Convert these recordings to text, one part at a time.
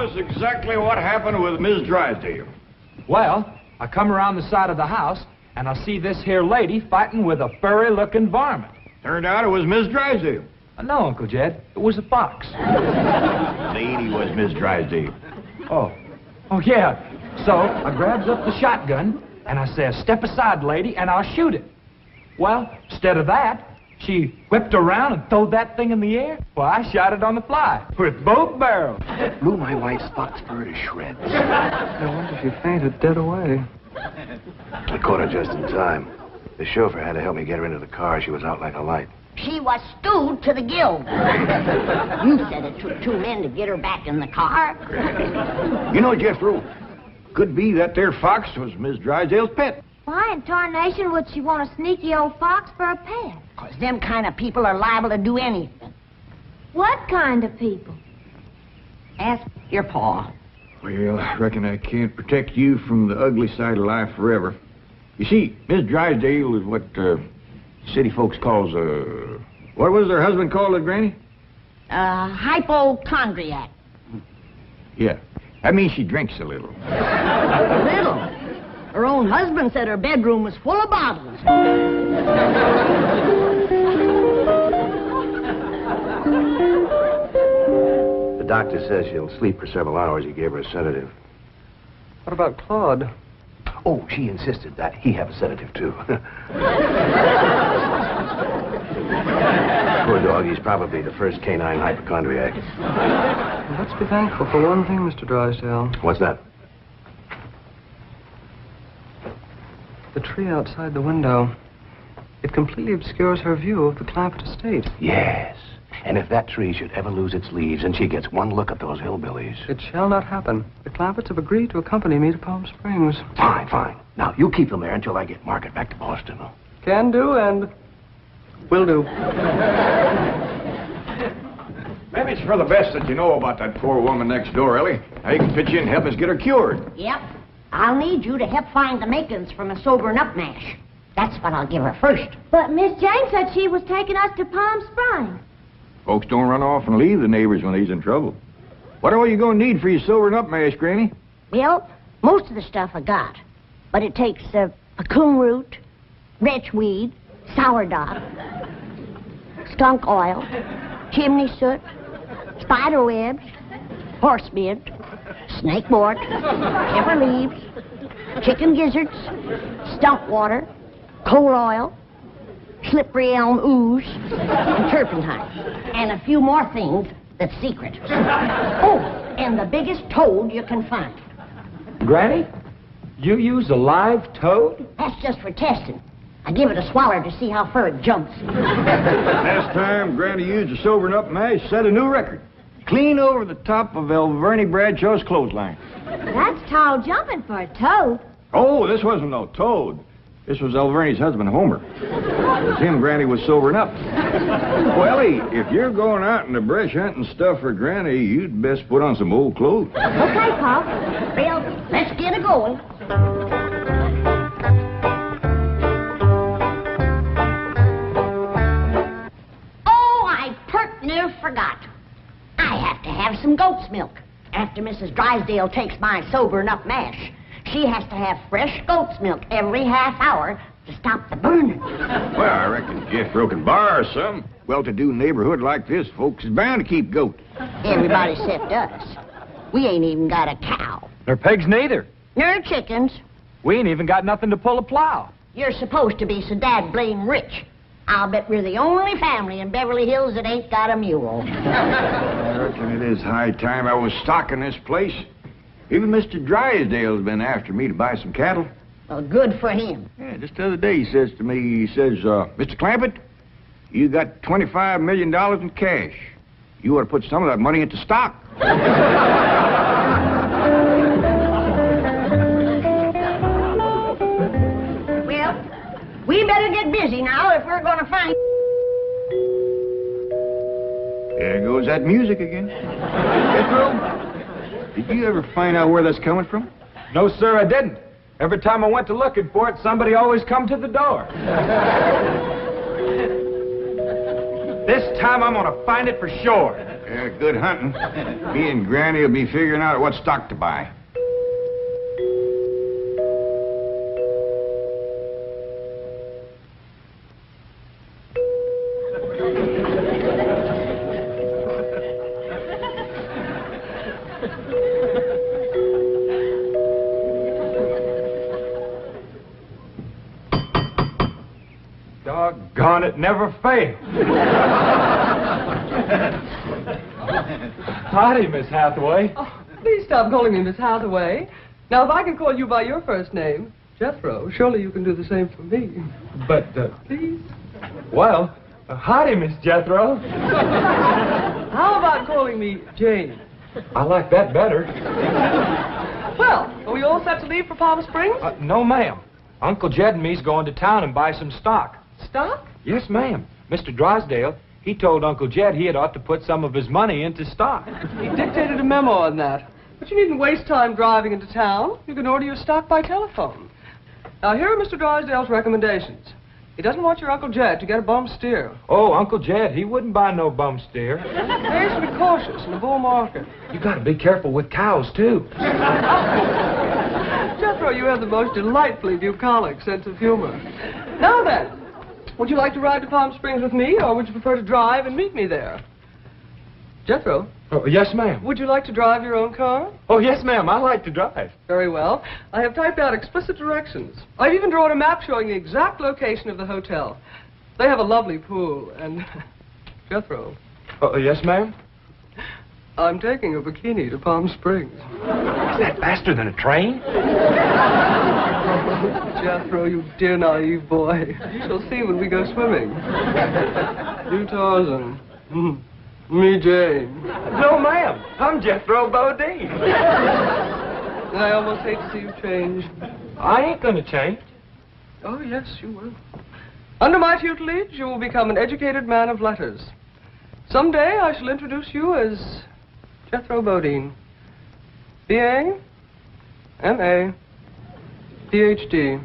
us exactly what happened with Miss Drysdale. Well, I come around the side of the house, and I see this here lady fighting with a furry-looking varmint. Turned out it was Miss Drysdale. No, Uncle Jed, it was a fox. Lady was Miss Drysdale. Oh, yeah. So I grabs up the shotgun, and I says, "Step aside, lady, and I'll shoot it." Well, instead of that, she whipped around and throwed that thing in the air. Well, I shot it on the fly with both barrels. Blew my wife's fox fur to shreds. I wonder if she fainted dead away. I caught her just in time. The chauffeur had to help me get her into the car. She was out like a light. She was stewed to the gills. You said it took 2 men to get her back in the car. You know, Jethro, could be that there fox was Miss Drysdale's pet. Why in tarnation would she want a sneaky old fox for a pet? 'Cause them kind of people are liable to do anything. What kind of people? Ask your pa. Well, I reckon I can't protect you from the ugly side of life forever. You see, Miss Drysdale is what city folks calls what was her husband called it, Granny? Hypochondriac. Yeah. That means she drinks a little. A little. Her own husband said her bedroom was full of bottles. The doctor says she'll sleep for several hours. He gave her a sedative. What about Claude? Oh, she insisted that he have a sedative, too. Poor dog, he's probably the first canine hypochondriac. Well, let's be thankful for one thing, Mr. Drysdale. What's that? The tree outside the window. It completely obscures her view of the Clampett estate. Yes. And if that tree should ever lose its leaves and she gets one look at those hillbillies... It shall not happen. The Clampetts have agreed to accompany me to Palm Springs. Fine, fine. Now, you keep them there until I get Margaret back to Boston. Can do and will do. Maybe it's for the best that you know about that poor woman next door, Ellie. Now you can pitch in and help us get her cured. Yep. I'll need you to help find the makings from a sobering up mash. That's what I'll give her first. But Miss Jane said she was taking us to Palm Springs. Folks don't run off and leave the neighbors when he's in trouble. What are you going to need for your sobering up mash, Granny? Well, most of the stuff I got. But it takes pecan root, wretchweed, sourdough, skunk oil, chimney soot, spider webs, horse mint, snake wort, pepper leaves, chicken gizzards, stump water, coal oil, slippery elm ooze, and turpentine. And a few more things that's secret. Oh, and the biggest toad you can find. Granny, you use a live toad? That's just for testing. I give it a swaller to see how far it jumps. Last time Granny used a sobering up mash, set a new record. Clean over the top of Alverny Bradshaw's clothesline. That's tall jumping for a toad. Oh, this wasn't no toad. This was Alverny's husband, Homer. It was him Granny was sobering up. Well, Ellie, if you're going out in the brush hunting stuff for Granny, you'd best put on some old clothes. Okay, Pop. Well, let's get it going. Oh, I pert near forgot. I have to have some goat's milk. After Mrs. Drysdale takes my sobering up mash, she has to have fresh goat's milk every half hour to stop the burning. Well, I reckon Jethro can borrow some. Well-to-do neighborhood like this, folks is bound to keep goats. Everybody except us. We ain't even got a cow. Nor pigs neither. Nor chickens. We ain't even got nothing to pull a plow. You're supposed to be so dad blame rich. I'll bet we're the only family in Beverly Hills that ain't got a mule. I reckon it is high time I was stocking this place. Even Mr. Drysdale's been after me to buy some cattle. Well, good for him. Yeah, just the other day he says to me, Mr. Clampett, you got $25 million in cash. You ought to put some of that money into stock. Well, we better get busy now if we're going to find... There goes that music again. Jethro, did you ever find out where that's coming from? No, sir, I didn't. Every time I went to looking for it, somebody always come to the door. This time I'm gonna find it for sure. Yeah, good hunting. Me and Granny will be figuring out what stock to buy. Doggone it, never failed. Howdy, Miss Hathaway. Oh, please stop calling me Miss Hathaway. Now, if I can call you by your first name, Jethro, surely you can do the same for me. But, Please? well, howdy, Miss Jethro. How about calling me Jane? I like that better. Well, are we all set to leave for Palm Springs? No, ma'am. Uncle Jed and me's going to town and buy some stock. Stock? Yes, ma'am. Mr. Drysdale, he told Uncle Jed he had ought to put some of his money into stock. He dictated a memo on that. But you needn't waste time driving into town. You can order your stock by telephone. Now, here are Mr. Drysdale's recommendations. He doesn't want your Uncle Jed to get a bum steer. Oh, Uncle Jed, he wouldn't buy no bum steer. Players should be cautious in a bull market. You gotta be careful with cows, too. Jethro, you have the most delightfully bucolic sense of humor. Now then, would you like to ride to Palm Springs with me, or would you prefer to drive and meet me there? Jethro, Oh, yes, ma'am. would you like to drive your own car? Oh, yes, ma'am. I like to drive. Very well. I have typed out explicit directions. I've even drawn a map showing the exact location of the hotel. They have a lovely pool, and... Jethro, Oh, yes, ma'am. I'm taking a bikini to Palm Springs. Is that faster than a train? Jethro, you dear naive boy. You shall see when we go swimming. You Tarzan. Me Jane. No, ma'am. I'm Jethro Bodine. I almost hate to see you change. I ain't gonna change. Oh, yes, you will. Under my tutelage, you will become an educated man of letters. Someday I shall introduce you as Jethro Bodine. B.A., M.A., Ph.D.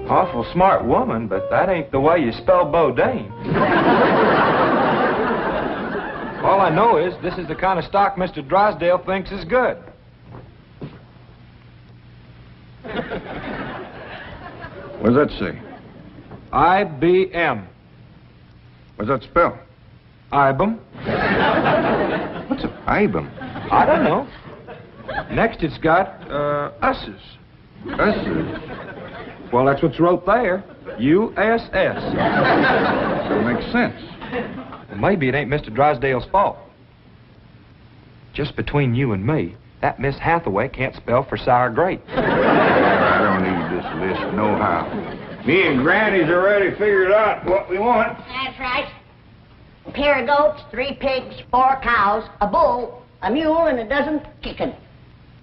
Awful smart woman, but that ain't the way you spell Bodine. All I know is this is the kind of stock Mr. Drysdale thinks is good. What does that say? IBM. What's that spell? IBM. What's an IBM? I don't know. Next it's got, Us's. Us's? Well, that's what's wrote there. U-S-S. That makes sense. Well, maybe it ain't Mr. Drysdale's fault. Just between you and me, that Miss Hathaway can't spell for sour grape. I don't need this list nohow. Me and Granny's already figured out what we want. That's right. A pair of goats, 3 pigs, 4 cows, a bull, a mule, and a dozen chickens.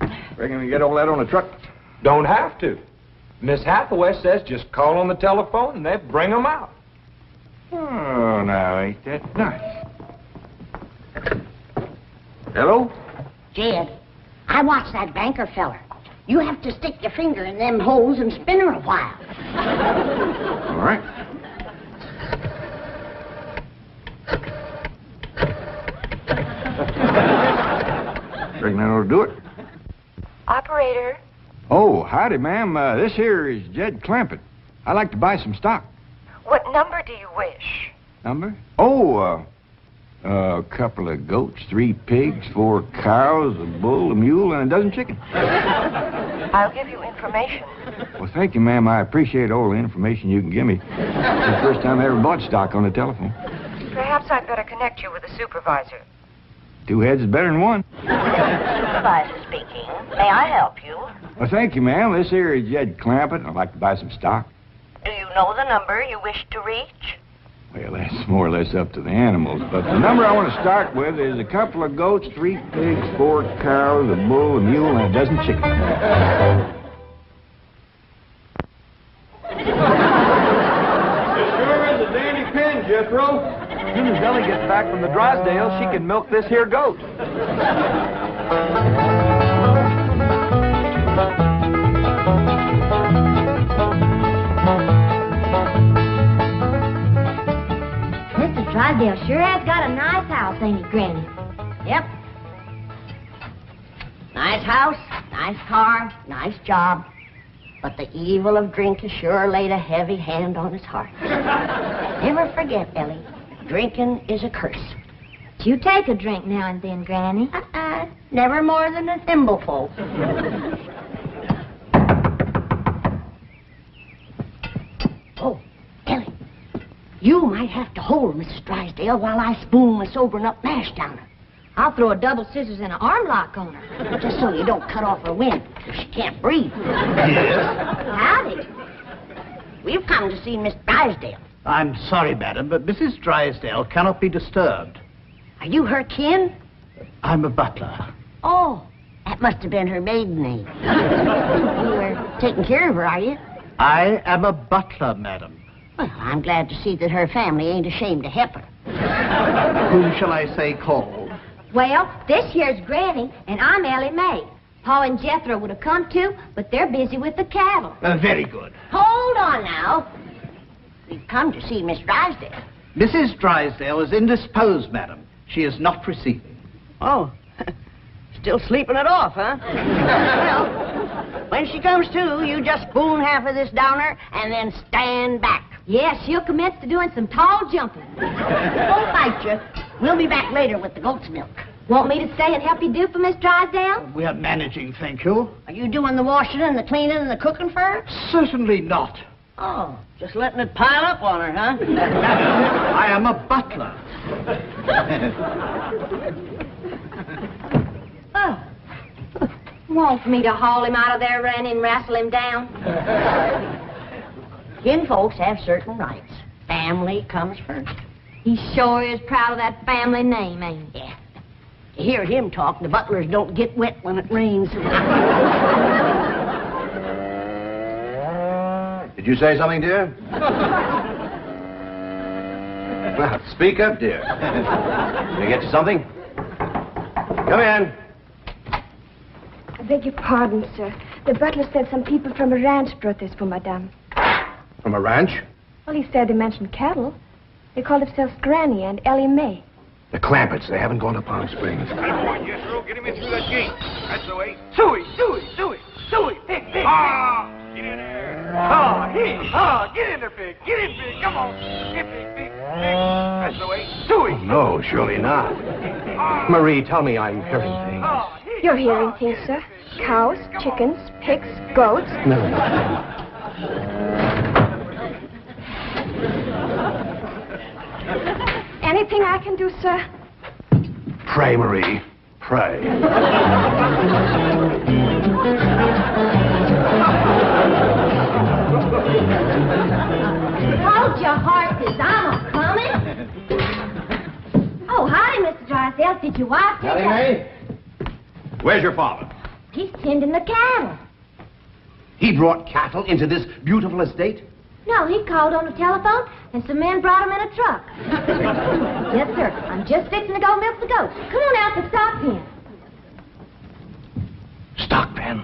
Reckon we can get all that on a truck? Don't have to. Miss Hathaway says just call on the telephone and they bring 'em out. Oh, now, ain't that nice? Hello? Jed, I watched that banker feller. You have to stick your finger in them holes and spin her a while. All right. Reckon that ought to do it. Operator. Oh, howdy, ma'am. This here is Jed Clampett. I'd like to buy some stock. What number do you wish? Number? Oh, a couple of goats, 3 pigs, 4 cows, a bull, a mule, and a dozen chickens. I'll give you information. Well, thank you, ma'am. I appreciate all the information you can give me. It's the first time I ever bought stock on the telephone. Perhaps I'd better connect you with a supervisor. 2 heads is better than 1. Supervisor speaking. May I help you? Well, thank you, ma'am. This here is Jed Clampett. I'd like to buy some stock. Do you know the number you wish to reach? Well, that's more or less up to the animals. But the number I want to start with is a couple of goats, 3 pigs, 4 cows, a bull, a mule, and a dozen chickens. It sure is a dandy pin, Jethro. As soon as Ellie gets back from the Drysdale, she can milk this here goat. Drysdale sure has got a nice house, ain't he, Granny? Yep. Nice house, nice car, nice job. But the evil of drink has sure laid a heavy hand on his heart. Never forget, Ellie, drinking is a curse. You take a drink now and then, Granny. Never more than a thimbleful. Oh, Ellie, you might have to hold Mrs. Drysdale while I spoon the sobering up mash down her. I'll throw a double scissors and an arm lock on her. Just so you don't cut off her wind, so she can't breathe. Yes? Howdy. We've come to see Miss Drysdale. I'm sorry, madam, but Mrs. Drysdale cannot be disturbed. Are you her kin? I'm a butler. Oh, that must have been her maiden name. You were taking care of her, are you? I am a butler, madam. Well, I'm glad to see that her family ain't ashamed to help her. Whom shall I say called? Well, this here's Granny, and I'm Ellie Mae. Pa and Jethro would have come too, but they're busy with the cattle. Very good. Hold on now. We've come to see Miss Drysdale. Mrs. Drysdale is indisposed, madam. She is not receiving. Oh, still sleeping it off, huh? Well, when she comes to, you just spoon half of this down her and then stand back. Yeah, she'll commence to doing some tall jumping. Don't fight you. We'll be back later with the goat's milk. Want me to stay and help you do for Miss Drysdale? We are managing, thank you. Are you doing the washing and the cleaning and the cooking for her? Certainly not. Oh, just letting it pile up on her, huh? I am a butler. Oh. Want me to haul him out of there, Randy, and wrestle him down? Kin folks have certain rights. Family comes first. He sure is proud of that family name, ain't he? Yeah. To hear him talk, the butlers don't get wet when it rains. Did you say something, dear? Well, speak up, dear. Can I get you something? Come in. I beg your pardon, sir. The butler said some people from a ranch brought this for Madame. From a ranch? Well, he said they mentioned cattle. They called themselves Granny and Ellie Mae. The Clampetts. They haven't gone to Palm Springs. Boy, Jethro, get him in through that gate. That's the way. Suey! Pig! Ah! Get in there. Get in there, pig! Get in, pig! Come on! Get pig! That's the way. Suey! No, surely not. Marie, tell me I'm hearing things. You're hearing things, sir. Cows, chickens, pigs, goats. No. Anything I can do, sir? Pray, Marie. Pray. Hold your horses, I'm a-coming. Oh, howdy, Mr. Drysdale. Did your wife take May? Where's your father? He's tending the cattle. He brought cattle into this beautiful estate? No, he called on the telephone, and some men brought him in a truck. Yes, sir. I'm just fixing to go milk the goats. Come on out to the stock pen. Stock pen.